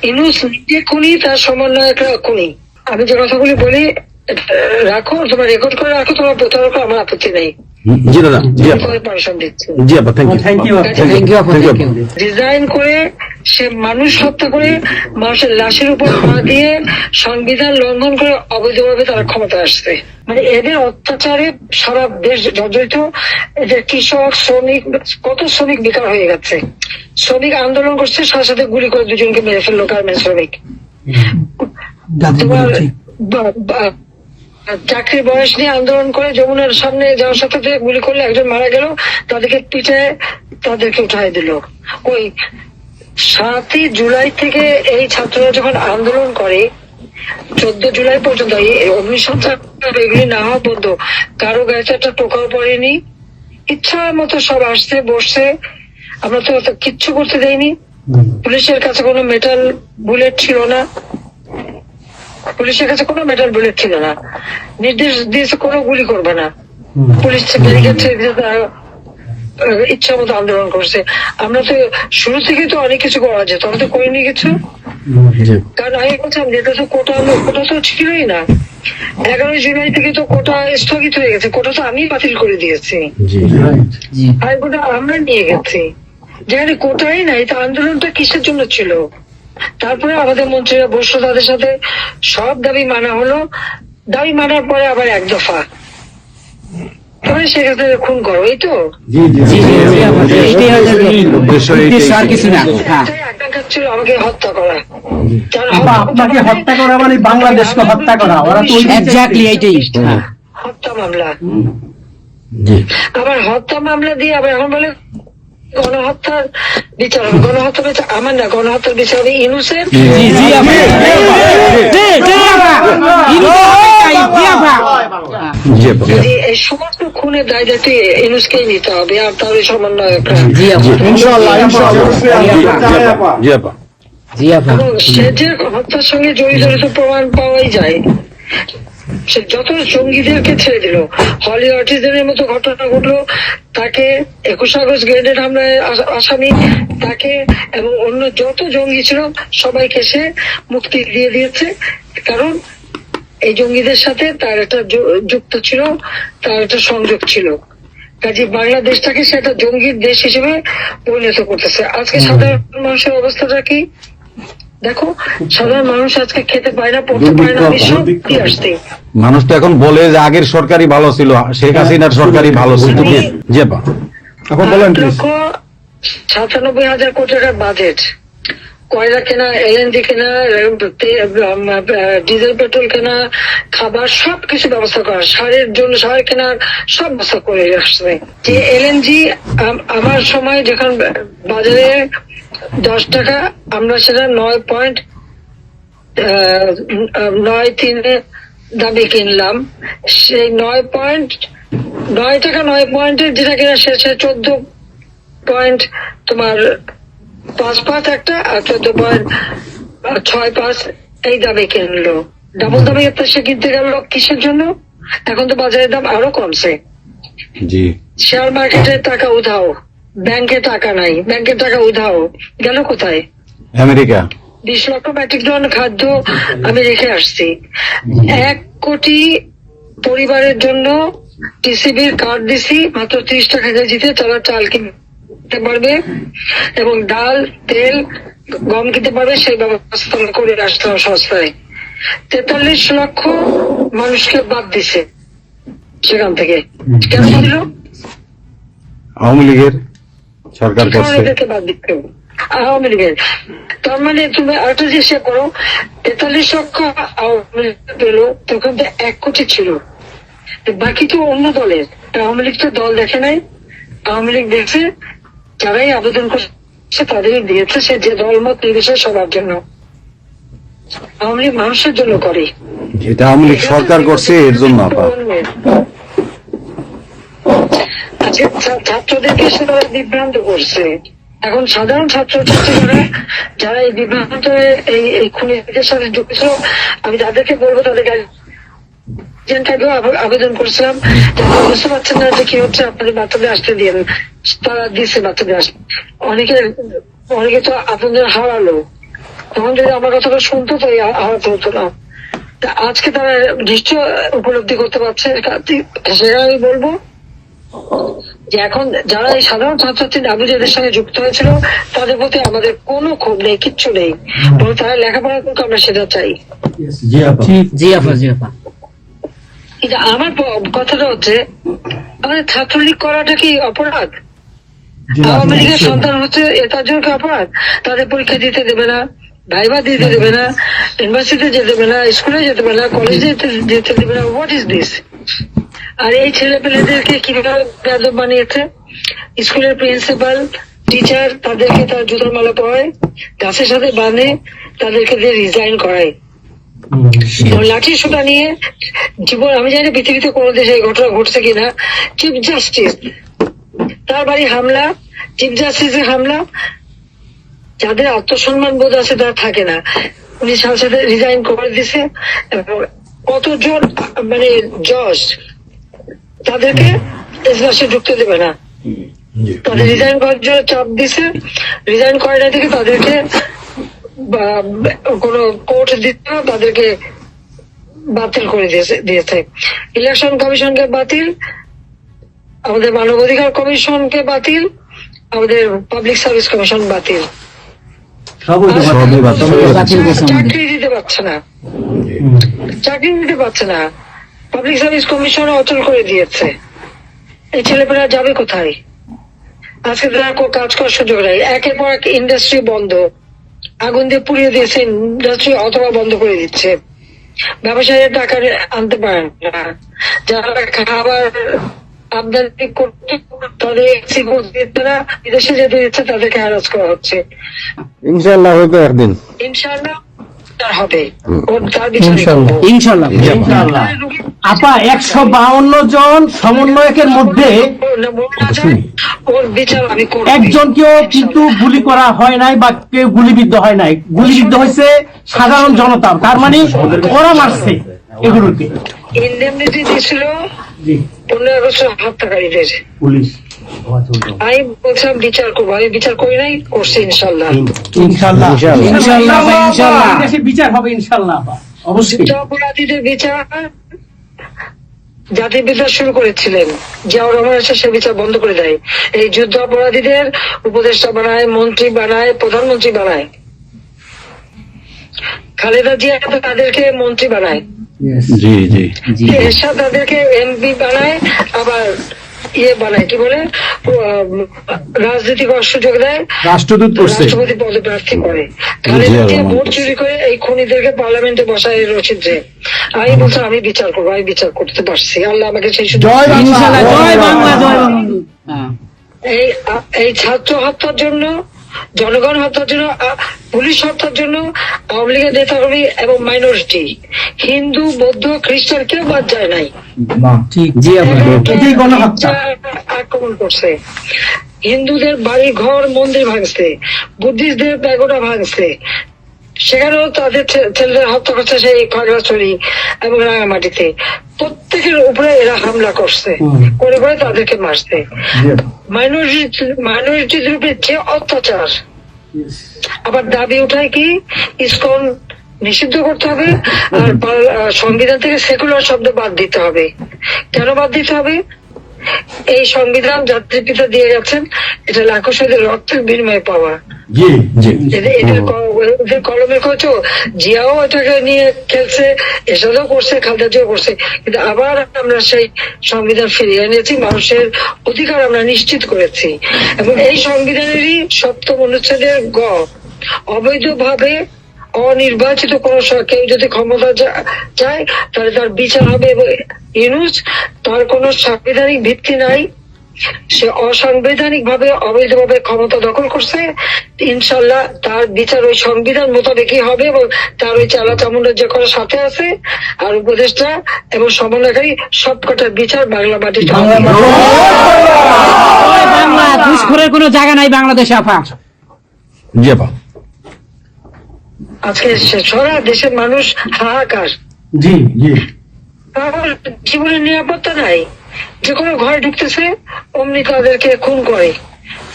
ইউনূস নিজে খুনি, তার সমন্বয়করা খুনি। আমি যে কথাগুলি বলি রাখো, তোমার রেকর্ড করে রাখো, তোমার প্রতারক, আমার আপত্তি নেই। জি দাদা, জি আপা, পারমিশন দিচ্ছি। জি আপা, থ্যাংক ইউ। ডিজাইন করে সে মানুষ হত্যা করে মানুষের লাশের উপর পা দিয়ে সংবিধান লঙ্ঘন করে অবৈধভাবে তারা ক্ষমতা আসছে। মানে এদের অত্যাচারে সারা দেশ জর্জরিত। এদের কৃষক, শ্রমিক, কত শ্রমিক বেকার হয়ে গেছে। শ্রমিক আন্দোলন করছে, সাথে সাথে গুলি করে দুজনকে মেরে ফেললো গার্মেন্ট শ্রমিক। তোমার চাকরির বয়স নিয়ে আন্দোলন করে যমুনার সামনে যাওয়ার সাথে গুলি করলে একজন মারা গেল, তাদেরকে পিঠে তাদেরকে উঠাই দিল। ওই 7ই জুলাই থেকে এই ছাত্ররা যখন আন্দোলন করে 14 জুলাই পর্যন্ত অগ্নিসংযোগ এগুলি না হওয়া পর্যন্ত কারো গায়ে একটা টোকাও পড়েনি। ইচ্ছা মতো সব আসছে বসছে, আমরা তো কিচ্ছু করতে দেয়নি। পুলিশের কাছে কোনো মেটাল বুলেট ছিল না, পুলিশের কাছে কোনো মেটাল বুলেট ছিল না। নির্দেশ দিয়েছে কোনো গুলি করবে না। পুলিশ ব্যারিকেড ছেড়ে দিয়ে তারা ইচ্ছা মতো আন্দোলন করছে। আমরা তো শুরু থেকে তো অনেক কিছু করা যেত, আমরা তো করিনি কিছু। কারণ আমি বলছিলাম যেটা তো কোটা তো ছিলই না। 11 জুলাই থেকে তো কোটা স্থগিত হয়ে গেছে, কোটা তো আমি বাতিল করে দিয়েছি, আর কোটা আমরা নিয়ে গেছি। যেখানে কোটাই নাই, তা আন্দোলনটা কিসের জন্য ছিল? তারপরে আমাদের মন্ত্রীরা বসলো, তাদের সাথে সব দাবি মানা হলো। দাবি মানার পরে আবার এক দফা, তবে সেখানে খুন করো, এই তো আকাঙ্ক্ষা ছিল আমাকে হত্যা করা। আপনাকে হত্যা করা মানে বাংলাদেশকে হত্যা করা, ওরা তো হত্যা মামলা। আবার হত্যা মামলা দিয়ে আবার এখন বলে গণহত্যার বিচার হবে। গণহত্যা বিচার আমার না, গণহত্যার বিচার হবে ইউনূসের। এই সমস্ত খুনের দায় দায়িত্ব ইউনূসকেই নিতে হবে, আর তার সমন্বয়করা। সে যে হত্যার সঙ্গে জড়িত প্রমাণ পাওয়াই যায়। সে যত জঙ্গিদেরকে ছেড়ে দিল, হলি অটিজমের মতো ঘটনা ঘটলো, তাকে 21 আগস্ট গ্রেনেড হামলায় আসামি তাকে এবং অন্য যত জঙ্গি ছিল সবাইকে সে মুক্তি দিয়ে দিয়েছে। কারণ এই জঙ্গিদের সাথে তার একটা যুক্ত ছিল, তার একটা সংযোগ ছিল। কাজে বাংলাদেশটাকে সে একটা জঙ্গির দেশ হিসেবে পরিণত করতেছে। আজকে সাধারণ মানুষের অবস্থাটা কি দেখো, সাধারণ মানুষ আজকে খেতে পায় না, পড়তে পায় না। মানুষ তো এখন বলে যে আগের সরকারই ভালো ছিল, শেখ হাসিনার সরকারই ভালো ছিল। এখন বলেন 97,000 কোটি টাকার বাজেট, কয়লা কেনা, এলএনজি কেনা, ডিজেল পেট্রোল কেনা, খাবার সবকিছু ব্যবস্থা করা, সারের জন্য সার কেনার সব ব্যবস্থা করে আসছে। যে এলএনজি আমার সময় যখন বাজারে 10 টাকা, আমরা সেটা 9.93 দামে কিনলাম। সেই 9 টাকা 9 পয়েন্টের যেটা কিনা সে 14 তোমার 5 একটা, আর 14.65 এই দামে কিনলো। ডাবল দামে সে কিনতে গেল কিসের জন্য? এখন তো বাজারের দাম আরো কমছে। শেয়ার মার্কেটের টাকা উধাও, ব্যাংকে টাকা নাই, ব্যাংকের টাকা উধাও, গেল কোথায়? আমেরিকা। 20 লক্ষ মেট্রিক টন খাদ্য আমি রেখে আসছি। 1 কোটি পরিবারের জন্য টিসিবির কার্ড দিছি, মাত্র 30 টাকা কেজিতে তারা চাল কিনতে পারবে এবং ডাল, তেল, গম কিনতে পারবে। সেই ব্যবস্থা করে আসলাম সস্তায়। 43 লক্ষ মানুষকে বাদ দিছে সেখান থেকে। কেন দিল? আওয়ামী লীগের সরকার করছে, বাদ দিতে আওয়ামী লীগের। তার মানে তুমি আরেকটা যে সে করো, 43 লক্ষ আওয়ামী লীগ পেল, তখন তো 1 কোটি ছিল, বাকি তো অন্য দলের। আওয়ামী লীগ তো দল দেখে নাই, আওয়ামী লীগ দেখছে যারাই আবেদন করছে তাদেরই দিয়েছে, সে যে দলমত নির্বিশেষে সবার জন্য। আওয়ামী লীগ মানুষের জন্য করে, এটা আওয়ামী লীগ সরকার করছে এর জন্য। ছাত্রদেরকে সেটা বিভ্রান্ত করছে। এখন সাধারণ ছাত্রছাত্রীরা যারা এই বিভ্রান্ত এই খুনিদের সাথে যুক্ত ছিল, আমি তাদেরকে বলবো তাদের আবেদন করছিলাম, বুঝতে পারছেন না যে কি হচ্ছে, আপনাদের বাচ্চাদের আসতে দিয়ে। তারা দিচ্ছে বাচ্চাদের আসতে। অনেকে তো আপনাদের হারালো, তখন যদি আমার কথাটা শুনতো তো আহত হতো না। তা আজকে তারা নিশ্চয় উপলব্ধি করতে পারছে, সেটা আমি বলবো যে এখন যারা এই সাধারণ ছাত্রছাত্রী নাবিজের সঙ্গে যুক্ত হয়েছিল তাদের প্রতি আমাদের কোনো ক্ষোভ নেই, কিচ্ছু নেই, বরং তারা লেখাপড়া করুক, আমরা সেটা চাই। কিন্তু আমার কথাটা হচ্ছে আমাদের ছাত্রলীগ করাটা কি অপরাধ? আওয়ামী লীগের সন্তান হচ্ছে তার জন্য কি অপরাধ? তাদের পরীক্ষা দিতে দেবে না, ভাইবা দিতে দেবে না, ইউনিভার্সিটিতে যেতে দেবে না, স্কুলে যেতে দেবে না, কলেজে যেতে দেবে না। What is this? আর এই ছেলে পেলেদেরকে কিভাবে বেয়াদব বানিয়েছে? স্কুলের প্রিন্সিপাল, টিচার তাদেরকে তার জুতোর মালা পরায়, গাছের সাথে বাঁধে, তাদেরকে দিয়ে রিজাইন করায়। লাঠি সোটা নিয়ে জীবন, আমি জানি পৃথিবীতে কোনো দেশে এই ঘটনা ঘটছে কিনা, চিফ জাস্টিস তার বাড়ি হামলা, চিফ জাস্টিসের হামলা। যাদের আত্মসম্মান বোধ আছে তারা থাকে না, উনি সাথে সাথে রিজাইন করে দিছে। কতজন মানে জজ তাদেরকে এজলাসে ঢুকতে দেবে না, তাদের রিজাইন করার জন্য চাপ দিছে। রিজাইন করে না থেকে তাদেরকে কোন কোর্ট দিতে না, তাদেরকে বাতিল করে দিয়েছে। ইলেকশন কমিশনকে বাতিল, আমাদের মানবাধিকার কমিশনকে বাতিল, আমাদের পাবলিক সার্ভিস কমিশন বাতিল। চাকরি দিতে পারছে না, চাকরি দিতে পারছে না, পাবলিক সার্ভিস কমিশন অচল করে দিয়েছে। এই ছেলেপেলেরা যাবে কোথায়? আজকে তারা কাজ করার সুযোগ নেই, একের পর এক ইন্ডাস্ট্রি বন্ধ, আগুন দিয়ে পুড়িয়ে দিয়েছে ইন্ডাস্ট্রি অথবা বন্ধ করে দিচ্ছে। ব্যবসায়ীরা টাকা আনতে পারেন না, যারা খাবার আমদানি করতে তাদের বিদেশে যেতে দিচ্ছে তাদেরকে হ্যারাস করা হচ্ছে। ইনশাআল্লাহ হয়তো একদিন ইনশাআল্লাহ হবে, ইনশাআল্লাহ। আপা 152 জন সমন্বয়কের মধ্যে ওর বিচার আমি করব। একজনকেও কিন্তু গুলি করা হয় নাই বা কেউ গুলিবিদ্ধ হয় নাই, গুলিবিদ্ধ হয়েছে সাধারণ জনতা। তার মানে ওরা মারছে এগুলোকে। ইনডেমনিটি দিয়েছিল 15 আগস্ট হত্যাকারীদের পুলিশ। আমি বলছিলাম বিচার করবো, আমি বিচার করি নাই, করছি ইনশাল্লাহ। বিচার হবে ইনশাল্লাহ, অবশ্যই। অপরাধীদের বিচার জাতির বিচার শুরু করেছিলেন জিয়াউর রহমান এসে সে বিচার বন্ধ করে দেয়। এই যুদ্ধ অপরাধীদের উপদেষ্টা বানায়, মন্ত্রী বানায়, প্রধানমন্ত্রী বানায়। খালেদা জিয়া তাদেরকে মন্ত্রী বানায়, এরশাদ তাদেরকে এমপি বানায়, আবার বানায় কি বলে রাজনীতি করার সুযোগ দেয়, রাষ্ট্রপতি পদে প্রার্থী করে। খালেদা জিয়া ভোট চুরি করে এই খুনিদেরকে পার্লামেন্টে বসায় রচিত্রে। আমি বলছিলাম আমি বিচার করবো, আমি বিচার করতে পারছি, আল্লাহ আমাকে সেই সুযোগ। এই ছাত্র হত্যার জন্য, জনগণ হত্যার জন্য, পুলিশ হত্যার জন্য আওয়ামী লীগের নেতাকর্মী এবং মাইনরিটি, হিন্দু, বৌদ্ধ, খ্রিস্টান কেউ বাদ যায় নাই। আক্রমণ করছে, হিন্দুদের বাড়ি ঘর মন্দির ভাঙছে, বুদ্ধিস্টদের প্যাগোডা ভাঙছে, সেখানেও তাদের ছেলেদের হত্যা করছে সেই খাগড়াছড়ি এবং রাঙামাটিতে। প্রত্যেকের উপরে এরা হামলা করছে, করে করে তাদেরকে মারছে। মাইনরিটিদের উপরে যে অত্যাচার, আবার দাবি উঠায় কি ইসকন নিষিদ্ধ করতে হবে আর সংবিধান থেকে সেকুলার শব্দ বাদ দিতে হবে। কেন বাদ দিতে হবে? এই সংবিধান জাতির পিতা দিয়ে গেছেন, এটা লাখো শহীদের রক্তের বিনিময়ে পাওয়া। এদের কলমের খোঁজ জিয়াও এটাকে নিয়ে খেলছে, এসবও করছে, খালেদা জিয়াও করছে, কিন্তু আবার আমরা সেই সংবিধান ফিরিয়ে এনেছি, মানুষের অধিকার আমরা নিশ্চিত করেছি। এবং এই সংবিধানেরই 7ম অনুচ্ছেদের গ, অবৈধভাবে অনির্বাচিত কোন কেউ যদি ক্ষমতা চায় তাহলে তার বিচার হবে। এবং ইউনূস তার কোন সাংবিধানিক ভিত্তি নাই, সে অসাংবিধানিক ভাবে অবৈধভাবে ক্ষমতা দখল করছে। ইনশাল্লাহ তার বিচার ওই সংবিধান মোতাবেকই হবে এবং তার ওই চালা চামুন্ডা যে করার সাথে আছে আর উপদেষ্টা এবং সমন্বয়কারী সবকটার বিচার বাংলা মাটিতে হবে। ঘুষখোরের কোনো জায়গা নাই বাংলাদেশে আপা। আজকে সারা দেশের মানুষ হাহাকার, জীবনের নিরাপত্তা নাই, যে কোনো ঘরে ঢুকতেছে অমনি তাদেরকে খুন করে,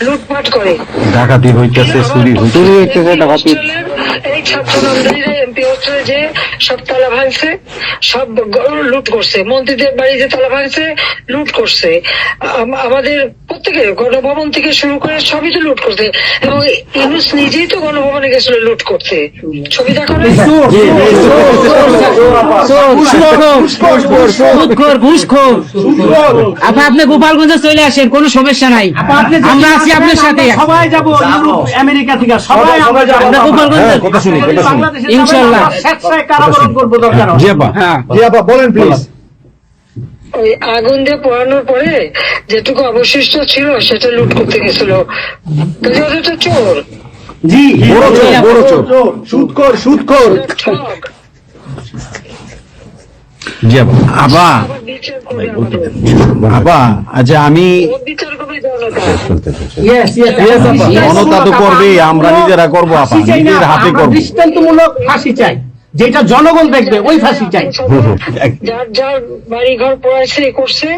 লুটপাট করে। ডাকাতি হইতেছে, চুরি হইতেছে, ডাকাতি। এই ছাত্র নামদারিরা এমপি হোস্টেলে যে সব তালা ভাঙছে, সব লুট করছে, মন্ত্রীদের বাড়িতে তালা ভাঙছে, লুট করছে, আমাদের প্রত্যেকের গণভবন থেকে শুরু করে সবই তো লুট করছে। এবং ইউনুস নিজেই তো গণভবনে গেছিল লুট করতে। ছবি দেখো না? আপা আপনি গোপালগঞ্জে চলে আসেন, কোনো সমস্যা নাই, আমরা আছি আপনার সাথে। সবাই যাবো আমেরিকা থেকে, সবাই আমরা যাবো আমরা গোপালগঞ্জে কথা শুনি, কথা শুনি। বাংলাদেশে ইনশাআল্লাহ। স্বেচ্ছায় কারাবরণ করবো দরকার হয়। জি আপা, হ্যাঁ জি আপা বলেন প্লিজ। ওই আগুন দিয়ে পোড়ানোর পরে যেটুকু অবশিষ্ট ছিল সেটা লুট করতে গেছিল। কাজে ওটা তো চোর, জি বড় চোর, বড় চোর, সুদখোর, সুদখোর। ঠক। জি আপা। আপা, আবার বিচার করবে আমাদের। আপা আচ্ছা আমি ওর বিচার করবে জনতা। Yes, yes, Yes, আপা, জনতা তো করবেই, আমরা নিজেরা করবো আপা, ফাঁসি চাই না, নিজের হাতে আমরা করবো। দৃষ্টান্তমূলক ফাঁসি চাই, যেটা জনগণ দেখবে ওই ফাঁসি চাই। যার যার বাড়ি ঘর পড়াইছে করছে,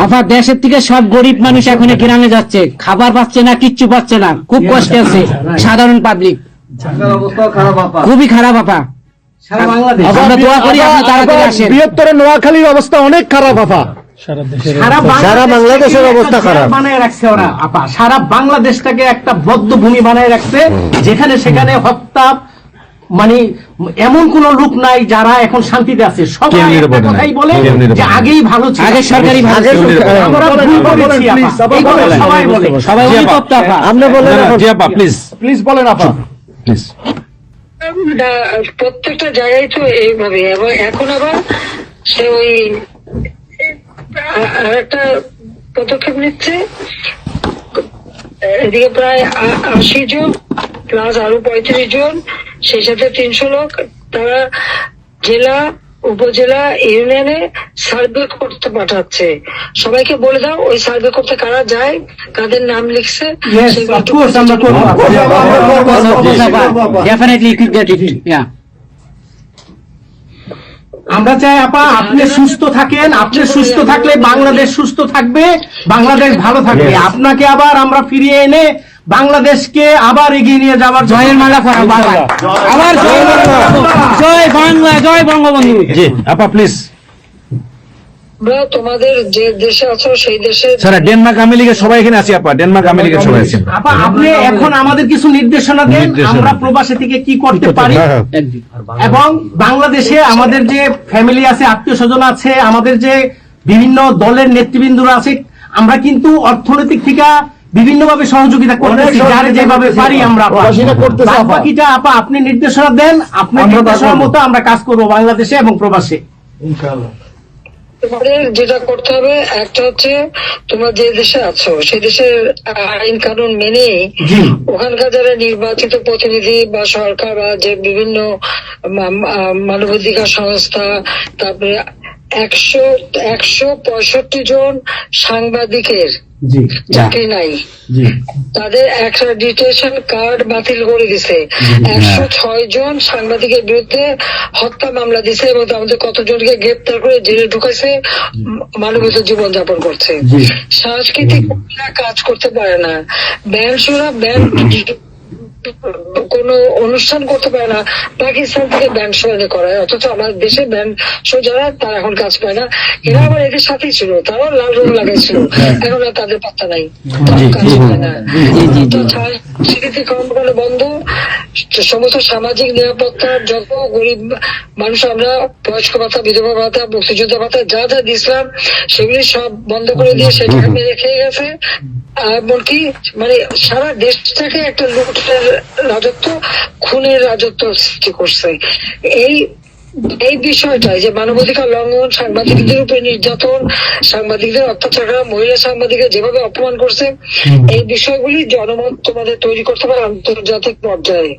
আপা দেশের থেকে সব গরিব মানুষ এখন গ্রামে যাচ্ছে, খাবার পাচ্ছে না, কিচ্ছু পাচ্ছে না, খুব কষ্টে আছে সাধারণ পাবলিক, খুবই খারাপ আপা। আমরা দোয়া করি আপনি তাড়াতাড়ি আসেন। বৃহত্তর নোয়াখালীর অবস্থা অনেক খারাপ আপা। সারা বাংলাদেশের অবস্থা খারাপ। বানায় রাখছে ওরা আপা, সারা বাংলাদেশটাকে একটা বদ্ধভূমি বানায় রাখছে, যেখানে সেখানে হত্যা, মানে এমন কোন লোক নাই যারা এখন শান্তিতে আছে। সবাই কেউ নিরাপদে একটা কথাই নাই, বলে কেউ নিরাপদে যে নাই। আগেই ভালো ছিল, আগে সরকারি ভালো ছিল। আমরা ভুল করেছি আপা। এই কথা সবাই বলে। সবাই জি আপা, অনুতপ্ত আপা। আপনি বলেন এখন। জি আপা প্লিজ, প্লিজ বলেন আপা প্লিজ। প্রত্যেকটা জায়গায় তো এইভাবে। এবং এখন আবার সে ওই আর একটা পদক্ষেপ নিচ্ছে, এদিকে প্রায় 80 জন প্লাস আরো 35 জন, সেই সাথে 300 লোক, তারা জেলা, উপজেলা, ইউনিয়নে সার্ভে করতে পাঠাচ্ছে। সবাইকে বলে দাও ওই সার্ভে করতে কারা যায়, কাদের নাম লিখছে, Yes, সেগুলো of course, আমরা করবো। Definitely you could get it. Yeah. আমরা চাই আপা আপনি সুস্থ থাকেন, আপনি সুস্থ থাকলে বাংলাদেশ সুস্থ থাকবে, বাংলাদেশ ভালো থাকবে। আপনাকে আবার আমরা ফিরিয়ে এনে বাংলাদেশকে আবার এগিয়ে নিয়ে যাওয়ার জয়ের মালা পরাবো আবার। আবার জয় বাংলা, জয় বাংলা, জয় বঙ্গবন্ধু। জি আপা প্লিজ। আমরা তোমাদের যে দেশে আছো সেই দেশে স্যার ডেনমার্ক আমেরিকা সবাই এখানে আছি আপা, ডেনমার্ক আমেরিকা সবাই আছেন। আপা আপনি এখন আমাদের কিছু নির্দেশনা দেন, আমরা প্রবাসী থেকে কি করতে পারি, এবং বাংলাদেশে আমাদের যে ফ্যামিলি আছে, আত্মীয় স্বজন আছে, আমাদের যে বিভিন্ন দলের নেতৃবৃন্দরা আছে, আমরা কিন্তু অর্থনৈতিক থেকে বিভিন্ন ভাবে সহযোগিতা করতেছি, যারে যেভাবে পারি আমরা। বাকিটা আপা আপনি নির্দেশনা দেন, আপনার নির্দেশনার মতো আমরা কাজ করবো বাংলাদেশে এবং প্রবাসে। তোমাদের যেটা করতে হবে, একটা হচ্ছে তোমরা যে দেশে আছো সেই দেশের আইন কানুন মেনে ওখানকার যারা নির্বাচিত প্রতিনিধি বা সরকার বা যে বিভিন্ন মানবাধিকার সংস্থা, তারপরে 165 জন সাংবাদিকের চাকরি নাই, তাদের অ্যাক্রেডিটেশন কার্ড বাতিল করে দিছে। 106 জন সাংবাদিকের বিরুদ্ধে হত্যা মামলা দিছে এবং আমাদের কতজনকে গ্রেপ্তার করে জেলে ঢুকাইছে, মানবিক জীবন যাপন করছে। সাংস্কৃতিক কাজ করতে পারে না, ব্যান্ড শোরা ব্যান্ড কোন অনুষ্ঠান করতে পারে না, পাকিস্তান থেকে ব্যান্ড শো এনে করায়, অথচ আমাদের দেশে ব্যান্ড শো যারা তারা এখন কাজ পায় না। এরা আবার এদের সাথেই ছিল, তারাও লাল রং লাগাইছিল, এখন আর তাদের পাত্তা নাই, কাজ পায় না। স্বীকৃতি কর্মকাণ্ড বন্ধ, সমস্ত সামাজিক নিরাপত্তার যত গরিব মানুষ আমরা বয়স্ক ভাতা, বিধবা ভাতা, মুক্তিযোদ্ধা ভাতা যা যা দিয়েছিলাম সেগুলি সব বন্ধ করে দিয়ে সেটা মেরে খেয়ে গেছে। এমনকি মানে সারা দেশটাকে একটা লুটের রাজত্ব, খুনের রাজত্ব সৃষ্টি করছে। এই বিষয়টাই যে মানবাধিকার লঙ্ঘন, সাংবাদিকদের উপরে নির্যাতন, সাংবাদিকদের অত্যাচার করা, মহিলা সাংবাদিকদের যেভাবে অপমান করছে, এই বিষয়গুলি জনমত তোমাদের তৈরি করতে পারে আন্তর্জাতিক পর্যায়ে।